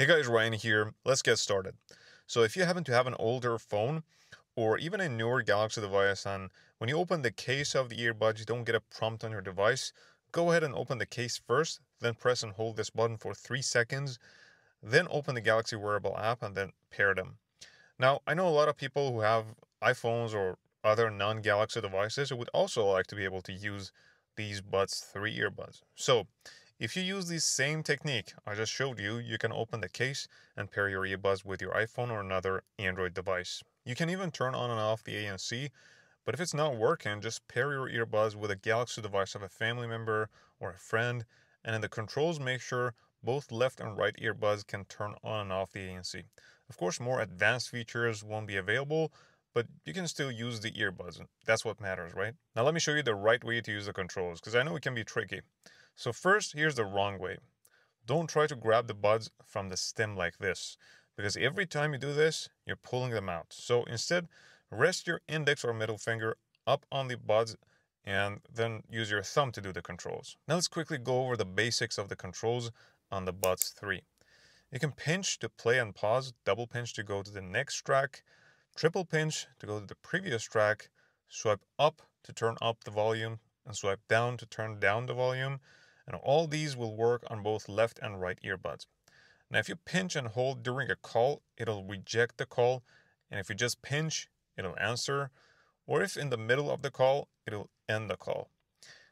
Hey guys, Ryan here. Let's get started. So if you happen to have an older phone or even a newer Galaxy device and when you open the case of the earbuds you don't get a prompt on your device, go ahead and open the case first, then press and hold this button for 3 seconds, then open the Galaxy Wearable app and then pair them. Now, I know a lot of people who have iPhones or other non-Galaxy devices who would also like to be able to use these Buds 3 earbuds. So, if you use the same technique I just showed you, you can open the case and pair your earbuds with your iPhone or another Android device. You can even turn on and off the ANC, but if it's not working, just pair your earbuds with a Galaxy device of a family member or a friend, and in the controls, make sure both left and right earbuds can turn on and off the ANC. Of course, more advanced features won't be available, but you can still use the earbuds. That's what matters, right? Now, let me show you the right way to use the controls, because I know it can be tricky. So, first, here's the wrong way. Don't try to grab the buds from the stem like this, because every time you do this, you're pulling them out. So instead, rest your index or middle finger up on the buds and then use your thumb to do the controls. Now let's quickly go over the basics of the controls on the Buds 3. You can pinch to play and pause, double pinch to go to the next track, triple pinch to go to the previous track, swipe up to turn up the volume, and swipe down to turn down the volume, and all these will work on both left and right earbuds. Now if you pinch and hold during a call, it'll reject the call, and if you just pinch, it'll answer, or if in the middle of the call, it'll end the call.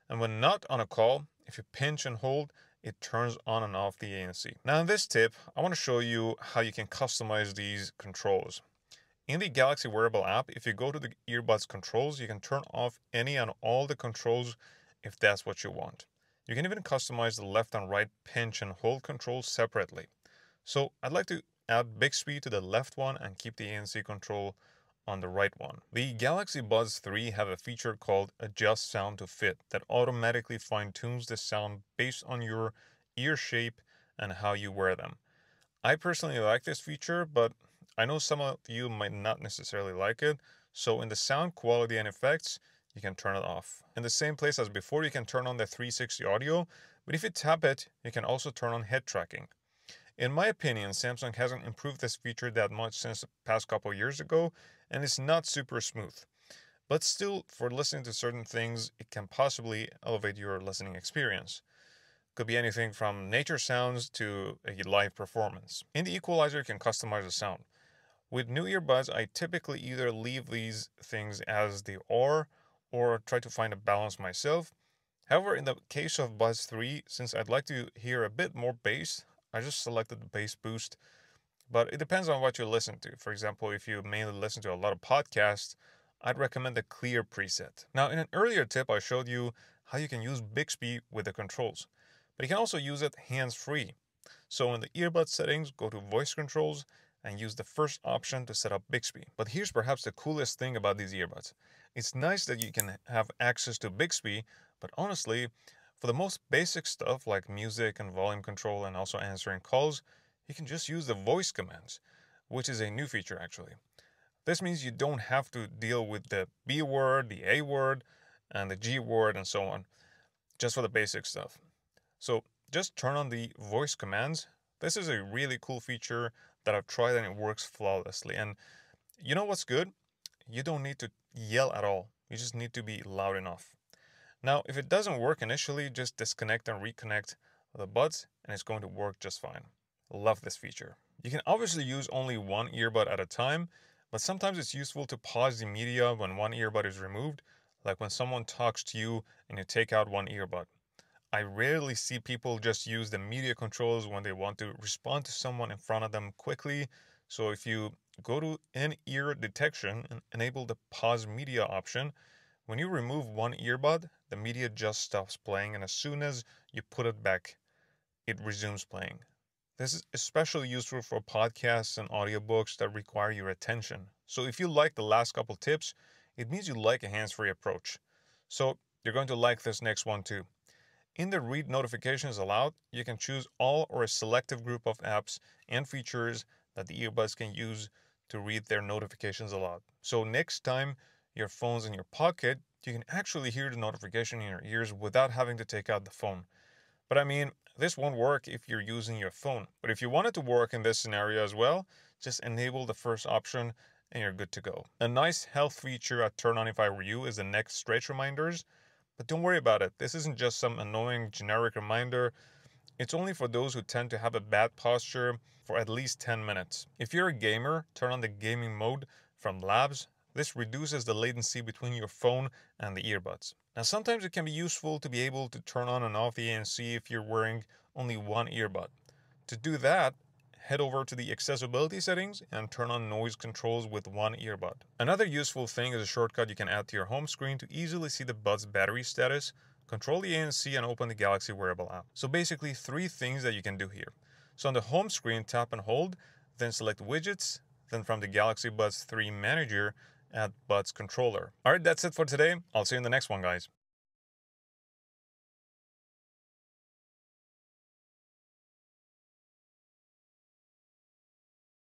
And when not on a call, if you pinch and hold, it turns on and off the ANC. Now in this tip, I want to show you how you can customize these controls. In the Galaxy Wearable app, if you go to the earbuds controls, you can turn off any and all the controls if that's what you want. You can even customize the left and right pinch and hold controls separately. So I'd like to add Bixby to the left one and keep the ANC control on the right one. The Galaxy Buds 3 have a feature called Adjust Sound to Fit that automatically fine-tunes the sound based on your ear shape and how you wear them. I personally like this feature, but I know some of you might not necessarily like it, so in the sound quality and effects, you can turn it off. In the same place as before, you can turn on the 360 audio, but if you tap it, you can also turn on head tracking. In my opinion, Samsung hasn't improved this feature that much since the past couple years ago, and it's not super smooth. But still, for listening to certain things, it can possibly elevate your listening experience. Could be anything from nature sounds to a live performance. In the equalizer, you can customize the sound. With new earbuds, I typically either leave these things as they are or try to find a balance myself. However, in the case of Buds 3, since I'd like to hear a bit more bass, I just selected the bass boost. But it depends on what you listen to. For example, if you mainly listen to a lot of podcasts, I'd recommend the clear preset. Now, in an earlier tip, I showed you how you can use Bixby with the controls, but you can also use it hands-free. So in the earbud settings, go to voice controls and use the first option to set up Bixby. But here's perhaps the coolest thing about these earbuds. It's nice that you can have access to Bixby, but honestly, for the most basic stuff like music and volume control and also answering calls, you can just use the voice commands, which is a new feature actually. This means you don't have to deal with the B word, the A word, and the G word and so on, just for the basic stuff. So just turn on the voice commands. This is a really cool feature that I've tried and it works flawlessly. And you know what's good? You don't need to yell at all. You just need to be loud enough. Now, if it doesn't work initially, just disconnect and reconnect the buds and it's going to work just fine. Love this feature. You can obviously use only one earbud at a time, but sometimes it's useful to pause the media when one earbud is removed, like when someone talks to you and you take out one earbud. I rarely see people just use the media controls when they want to respond to someone in front of them quickly. So if you go to in-ear detection and enable the pause media option, when you remove one earbud, the media just stops playing, and as soon as you put it back, it resumes playing. This is especially useful for podcasts and audiobooks that require your attention. So if you like the last couple tips, it means you like a hands-free approach. So you're going to like this next one too. In the Read Notifications Aloud, you can choose all or a selective group of apps and features that the earbuds can use to read their notifications aloud. So next time your phone's in your pocket, you can actually hear the notification in your ears without having to take out the phone. But I mean, This won't work if you're using your phone. But if you want it to work in this scenario as well, just enable the first option and you're good to go. A nice health feature I'd turn on if I were you is the neck stretch reminders. But don't worry about it. This isn't just some annoying generic reminder. It's only for those who tend to have a bad posture for at least 10 minutes. If you're a gamer, turn on the gaming mode from Labs. This reduces the latency between your phone and the earbuds. Now, sometimes it can be useful to be able to turn on and off the ANC if you're wearing only one earbud. To do that, head over to the accessibility settings and turn on noise controls with one earbud. Another useful thing is a shortcut you can add to your home screen to easily see the bud's battery status. Control the ANC and open the Galaxy Wearable app. So basically 3 things that you can do here. So on the home screen, tap and hold, then select widgets, then from the Galaxy Buds 3 Manager, add Buds Controller. Alright, that's it for today. I'll see you in the next one, guys.